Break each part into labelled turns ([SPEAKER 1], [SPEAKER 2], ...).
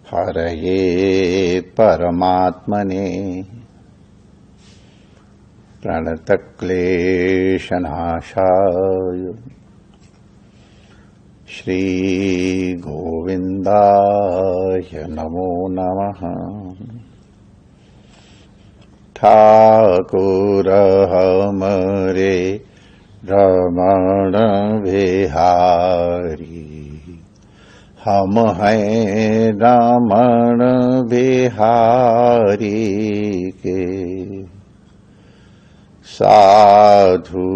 [SPEAKER 1] हरये परमात्मने प्रणतक्लेशनाशाय श्रीगोविन्दाय नमो नमः। ठाकुर हमरे रमण बिहारी, हम हैं रमण बिहारी के। साधु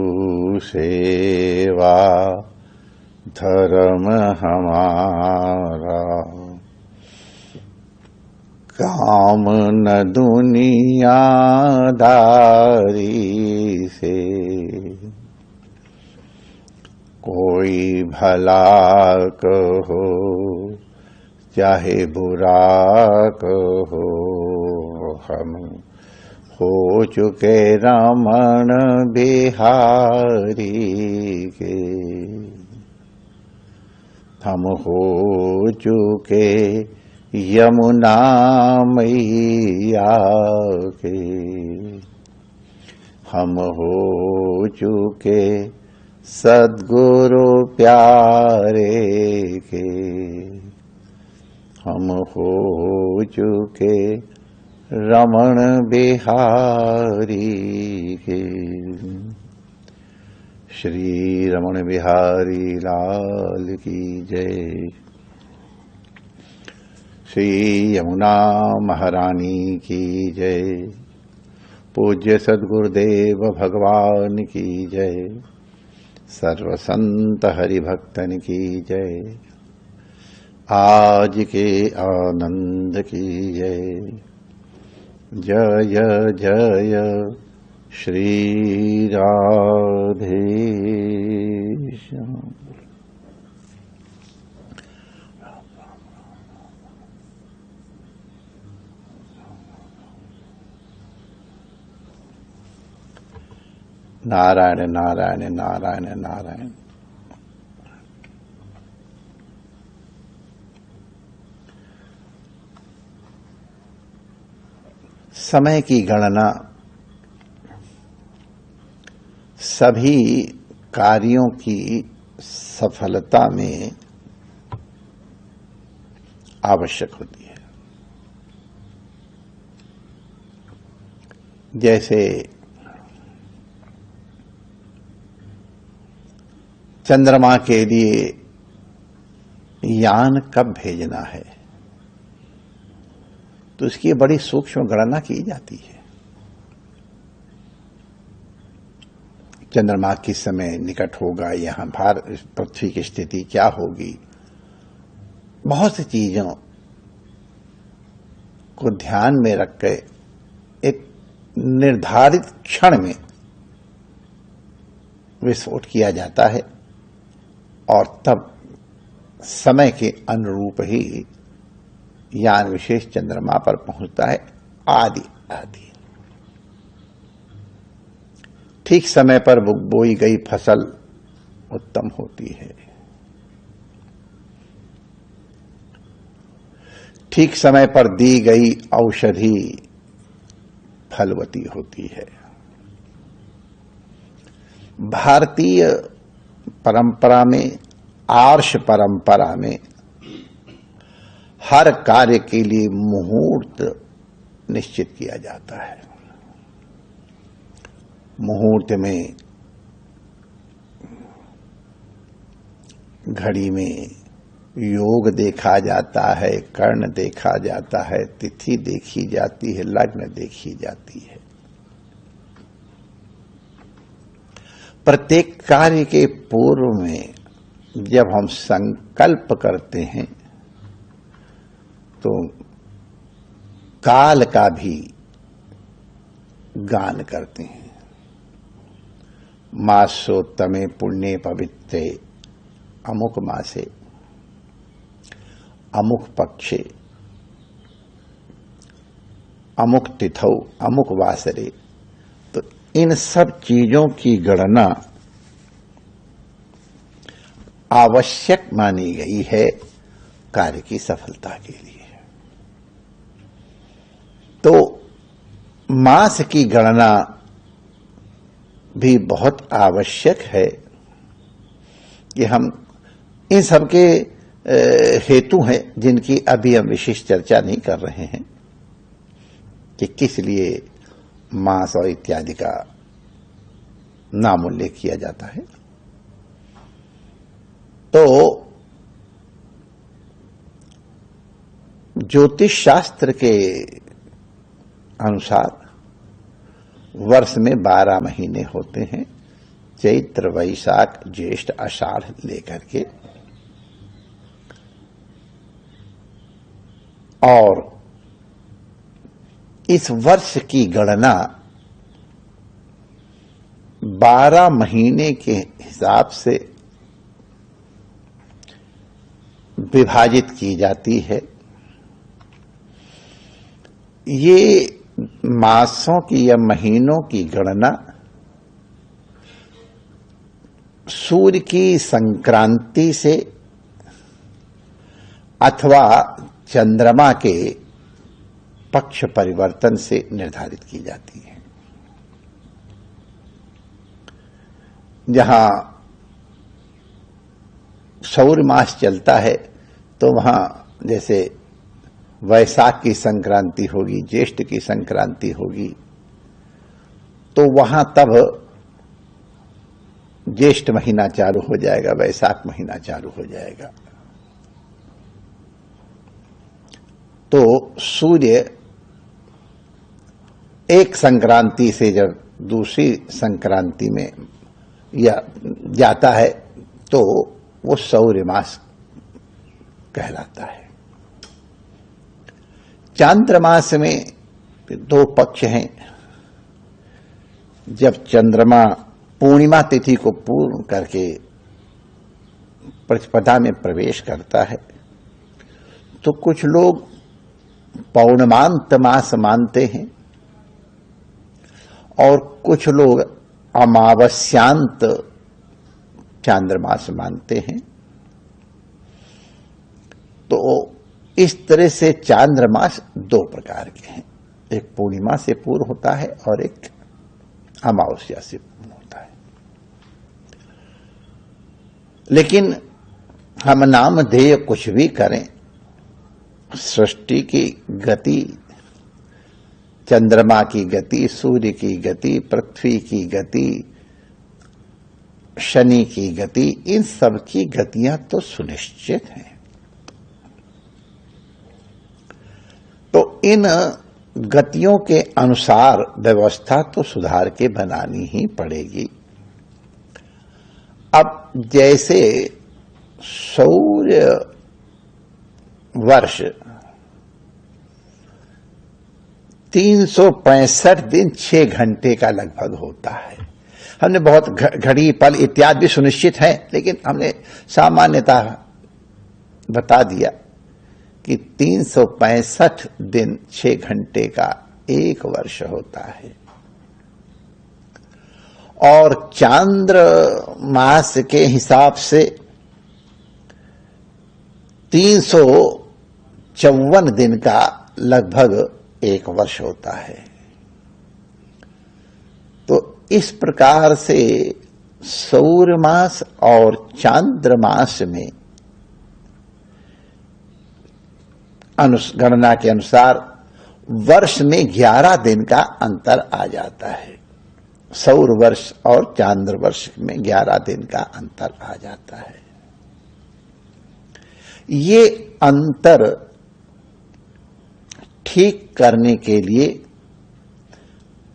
[SPEAKER 1] सेवा धर्म हमारा, काम न दुनियादारी से। कोई भला कहो चाहे बुरा कहो, हम हो चुके रमण बिहारी के। हम हो चुके यमुना मैया के। हम हो चुके सद्गुरु प्यारे के। हम हो चुके रमण बिहारी के। श्री रमण बिहारी लाल की जय। श्री यमुना महारानी की जय। पूज्य सद्गुरुदेव भगवान की जय। सर्व संत हरिभक्तन की जय। आज के आनंद की जय। जय जय श्री राधे श्याम। नारायण नारायण नारायण नारायण। समय की गणना सभी कार्यों की सफलता में आवश्यक होती है। जैसे चंद्रमा के लिए यान कब भेजना है, तो इसकी बड़ी सूक्ष्म गणना की जाती है। चंद्रमा किस समय निकट होगा, यहां भारत पृथ्वी की स्थिति क्या होगी, बहुत सी चीजों को ध्यान में रख के एक निर्धारित क्षण में विस्फोट किया जाता है और तब समय के अनुरूप ही यान विशेष चंद्रमा पर पहुंचता है, आदि आदि। ठीक समय पर बोई गई फसल उत्तम होती है। ठीक समय पर दी गई औषधि फलवती होती है। भारतीय परंपरा में, आर्ष परंपरा में हर कार्य के लिए मुहूर्त निश्चित किया जाता है। मुहूर्त में घड़ी में योग देखा जाता है, कर्ण देखा जाता है, तिथि देखी जाती है, लग्न देखी जाती है। प्रत्येक कार्य के पूर्व में जब हम संकल्प करते हैं तो काल का भी गान करते हैं। मासोत्तमे पुण्ये पवित्रे अमुक मासे अमुक पक्षे अमुक तिथौ अमुक वासरे। तो इन सब चीजों की गणना आवश्यक मानी गई है कार्य की सफलता के लिए। मास की गणना भी बहुत आवश्यक है कि हम इन सब के हेतु हैं जिनकी अभी हम विशेष चर्चा नहीं कर रहे हैं कि किस लिए मास और इत्यादि का नाम उल्लेख किया जाता है। तो ज्योतिष शास्त्र के अनुसार वर्ष में 12 महीने होते हैं, चैत्र वैशाख ज्येष्ठ आषाढ़ लेकर के, और इस वर्ष की गणना 12 महीने के हिसाब से विभाजित की जाती है। ये मासों की या महीनों की गणना सूर्य की संक्रांति से अथवा चंद्रमा के पक्ष परिवर्तन से निर्धारित की जाती है। जहां सौर मास चलता है तो वहां जैसे वैशाख की संक्रांति होगी, ज्येष्ठ की संक्रांति होगी, तो वहां तब ज्येष्ठ महीना चालू हो जाएगा, वैशाख महीना चालू हो जाएगा। तो सूर्य एक संक्रांति से जब दूसरी संक्रांति में या जाता है तो वो सौर मास कहलाता है। चांद्रमास में 2 पक्ष हैं। जब चंद्रमा पूर्णिमा तिथि को पूर्ण करके प्रतिपदा में प्रवेश करता है तो कुछ लोग पौर्णमांत मास मानते हैं और कुछ लोग अमावस्यांत चांद्रमास मानते हैं। तो इस तरह से चांद्रमास 2 प्रकार के हैं, एक पूर्णिमा से पूर्व होता है और एक अमावस्या से पूर्व होता है। लेकिन हम नामधेय कुछ भी करें, सृष्टि की गति, चंद्रमा की गति, सूर्य की गति, पृथ्वी की गति, शनि की गति, इन सब की गतियां तो सुनिश्चित हैं। तो इन गतियों के अनुसार व्यवस्था तो सुधार के बनानी ही पड़ेगी। अब जैसे सौर वर्ष 365 दिन 6 घंटे का लगभग होता है। हमने बहुत घड़ी पल इत्यादि भी सुनिश्चित है, लेकिन हमने सामान्यतः बता दिया कि 365 दिन 6 घंटे का 1 वर्ष होता है। और चांद्र मास के हिसाब से 354 दिन का लगभग 1 वर्ष होता है। तो इस प्रकार से सौर मास और चांद्र मास में गणना के अनुसार वर्ष में 11 दिन का अंतर आ जाता है। सौर वर्ष और चांद्र वर्ष में 11 दिन का अंतर आ जाता है। ये अंतर ठीक करने के लिए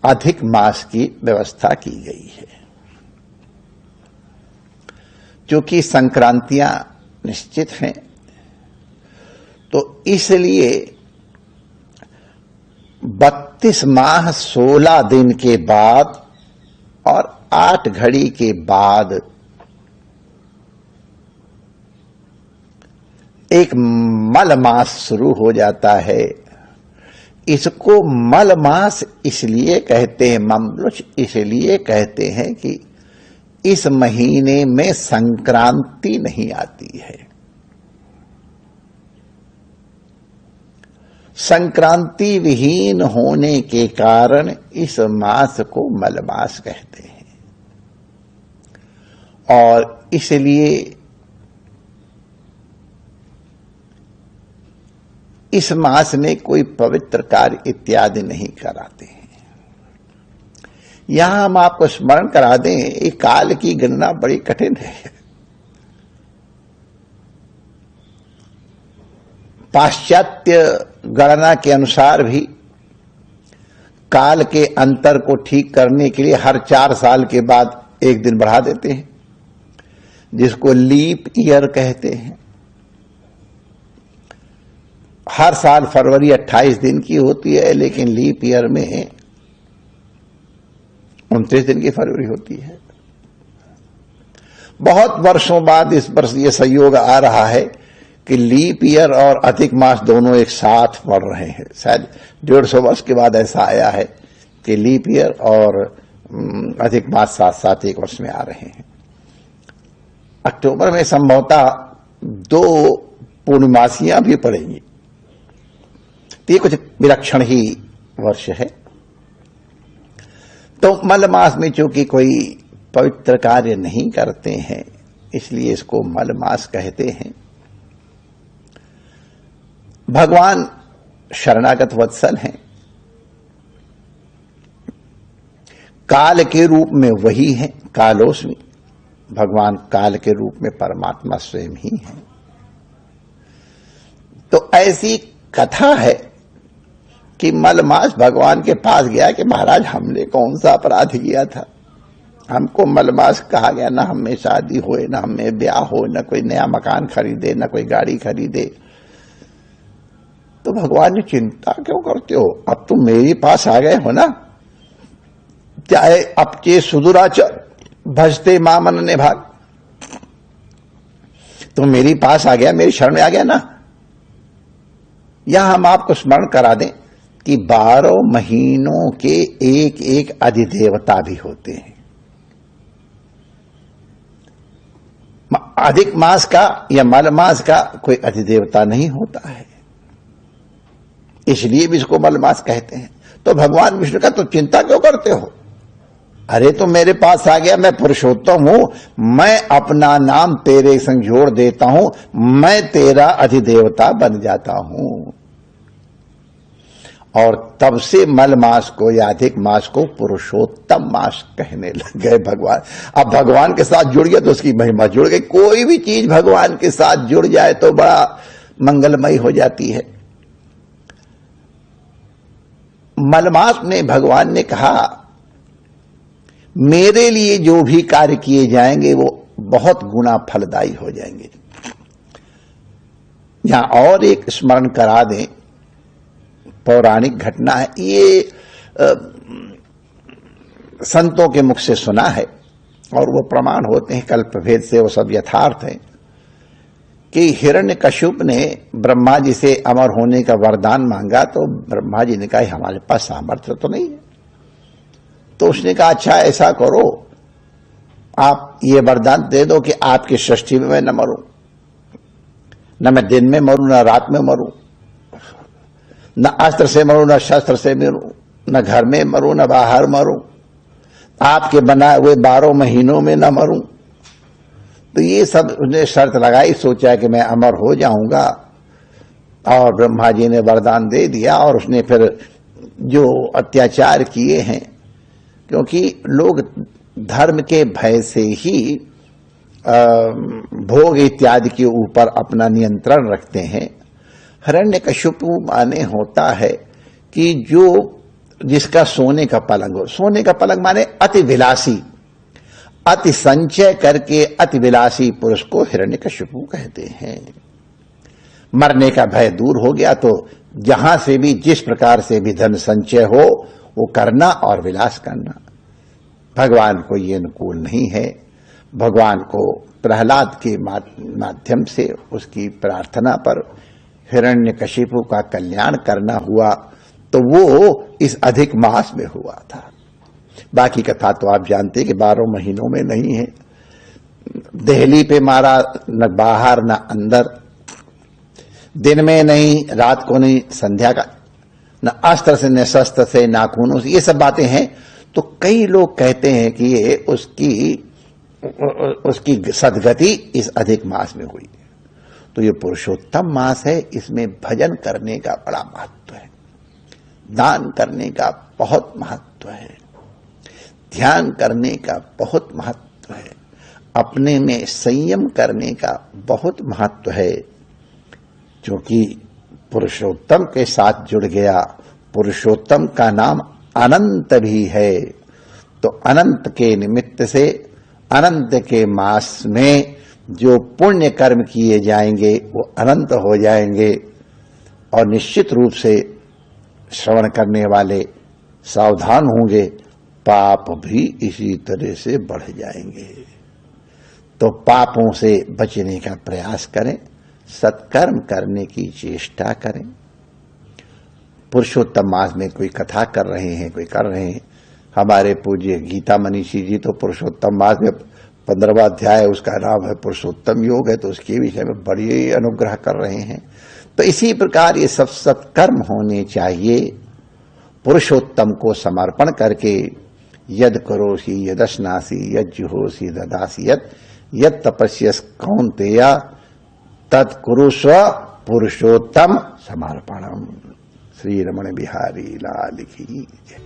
[SPEAKER 1] अधिक मास की व्यवस्था की गई है। क्योंकि संक्रांतियां निश्चित हैं, तो इसलिए 32 माह 16 दिन के बाद और 8 घड़ी के बाद एक मल मास शुरू हो जाता है। इसको मल मास इसलिए कहते हैं, ममलुच इसलिए कहते हैं कि इस महीने में संक्रांति नहीं आती है। संक्रांति विहीन होने के कारण इस मास को मलमास कहते हैं और इसलिए इस मास में कोई पवित्र कार्य इत्यादि नहीं कराते हैं। यहां हम आपको स्मरण करा दें, ये काल की गणना बड़ी कठिन है। पाश्चात्य गणना के अनुसार भी काल के अंतर को ठीक करने के लिए हर 4 साल के बाद एक दिन बढ़ा देते हैं, जिसको लीप ईयर कहते हैं। हर साल फरवरी 28 दिन की होती है, लेकिन लीप ईयर में 29 दिन की फरवरी होती है। बहुत वर्षों बाद इस वर्ष ये संयोग आ रहा है कि लीप ईयर और अधिक मास दोनों एक साथ पड़ रहे हैं। शायद 150 वर्ष के बाद ऐसा आया है कि लीप ईयर और अधिक मास साथ साथ एक वर्ष में आ रहे हैं। अक्टूबर में संभवतः 2 पूर्णमासियां भी पड़ेंगी। ये कुछ विलक्षण ही वर्ष है। तो मल मास में चूंकि कोई पवित्र कार्य नहीं करते हैं, इसलिए इसको मल मास कहते हैं। भगवान शरणागत वत्सल हैं। काल के रूप में वही है, कालोस्मि। भगवान काल के रूप में परमात्मा स्वयं ही है। तो ऐसी कथा है कि मलमास भगवान के पास गया कि महाराज हमने कौन सा अपराध किया था, हमको मलमास कहा गया, ना हमें शादी होए, ना हमें ब्याह हो, ना कोई नया मकान खरीदे, ना कोई गाड़ी खरीदे। तो भगवान ने चिंता क्यों करते हो, अब तुम मेरे पास आ गए हो ना, चाहे अब के सुदूराच भजते मामन ने भाग, तुम मेरे पास आ गया, मेरी शरण में आ गया ना। यहां हम आपको स्मरण करा दें कि 12 महीनों के एक एक अधिदेवता भी होते हैं। अधिक मास का या मल मास का कोई अधिदेवता नहीं होता है, इसलिए भी इसको मल मास कहते हैं। तो भगवान विष्णु का तो चिंता क्यों करते हो, अरे तो मेरे पास आ गया, मैं पुरुषोत्तम हूं, मैं अपना नाम तेरे संग जोड़ देता हूं, मैं तेरा अधिदेवता बन जाता हूं। और तब से मल मास को या अधिक मास को पुरुषोत्तम मास कहने लग गए भगवान। अब भगवान के साथ जुड़ गया तो उसकी महिमा जुड़ गई। कोई भी चीज भगवान के साथ जुड़ जाए तो बड़ा मंगलमयी हो जाती है। मलमास में भगवान ने कहा मेरे लिए जो भी कार्य किए जाएंगे वो बहुत गुना फलदायी हो जाएंगे। यहां और एक स्मरण करा दें, पौराणिक घटना है, ये संतों के मुख से सुना है और वो प्रमाण होते हैं कल्पभेद से, वो सब यथार्थ है कि हिरण्यकश्यप ने ब्रह्मा जी से अमर होने का वरदान मांगा तो ब्रह्मा जी ने कहा हमारे पास सामर्थ्य तो नहीं है। तो उसने कहा अच्छा ऐसा करो, आप ये वरदान दे दो कि आपकी सृष्टि में मैं न मरूं, न मैं दिन में मरूं न रात में मरूं, न अस्त्र से मरूं न शस्त्र से मरूं, न घर में मरूं न बाहर मरूं, आपके बनाए हुए 12 महीनों में न मरूं। तो ये सब उसने शर्त लगाई, सोचा कि मैं अमर हो जाऊंगा, और ब्रह्मा जी ने वरदान दे दिया। और उसने फिर जो अत्याचार किए हैं, क्योंकि लोग धर्म के भय से ही भोग इत्यादि के ऊपर अपना नियंत्रण रखते हैं। हिरण्यकश्यप माने होता है कि जो जिसका सोने का पलंग हो, सोने का पलंग माने अति विलासी, अति संचय करके अति विलासी पुरुष को हिरण्यकश्यप कहते हैं। मरने का भय दूर हो गया तो जहां से भी जिस प्रकार से भी धन संचय हो वो करना और विलास करना। भगवान को ये अनुकूल नहीं है। भगवान को प्रहलाद के माध्यम से उसकी प्रार्थना पर हिरण्यकशिपु का कल्याण करना हुआ, तो वो इस अधिक मास में हुआ था। बाकी कथा तो आप जानते कि 12 महीनों में नहीं है। देहली पे मारा, न बाहर न अंदर। दिन में नहीं, रात को नहीं, संध्या का न अस्त्र से न शस्त्र से नाखूनों से, ये सब बातें हैं। तो कई लोग कहते हैं कि ये उसकी सदगति इस अधिक मास में हुई। तो ये पुरुषोत्तम मास है, इसमें भजन करने का बड़ा महत्व है, दान करने का बहुत महत्व है, ध्यान करने का बहुत महत्व है, अपने में संयम करने का बहुत महत्व है। क्योंकि पुरुषोत्तम के साथ जुड़ गया, पुरुषोत्तम का नाम अनंत भी है। तो अनंत के निमित्त से अनंत के मास में जो पुण्य कर्म किए जाएंगे वो अनंत हो जाएंगे, और निश्चित रूप से श्रवण करने वाले सावधान होंगे, पाप भी इसी तरह से बढ़ जाएंगे। तो पापों से बचने का प्रयास करें, सत्कर्म करने की चेष्टा करें। पुरुषोत्तम मास में कोई कथा कर रहे हैं, कोई कर रहे हैं। हमारे पूज्य गीता मनीषी जी तो पुरुषोत्तम मास में 15वां अध्याय उसका नाम है पुरुषोत्तम योग है, तो उसके विषय में बड़ी अनुग्रह कर रहे हैं। तो इसी प्रकार ये सब सत्कर्म होने चाहिए। पुरुषोत्तम को समर्पण करके यद करोसि यदश्नासि यज्जुहोसि ददासि यद तपस्यस कौन्तेय तत्कुरुस्व पुरुषोत्तम समर्पणम। श्री रमण बिहारी लाल की जय।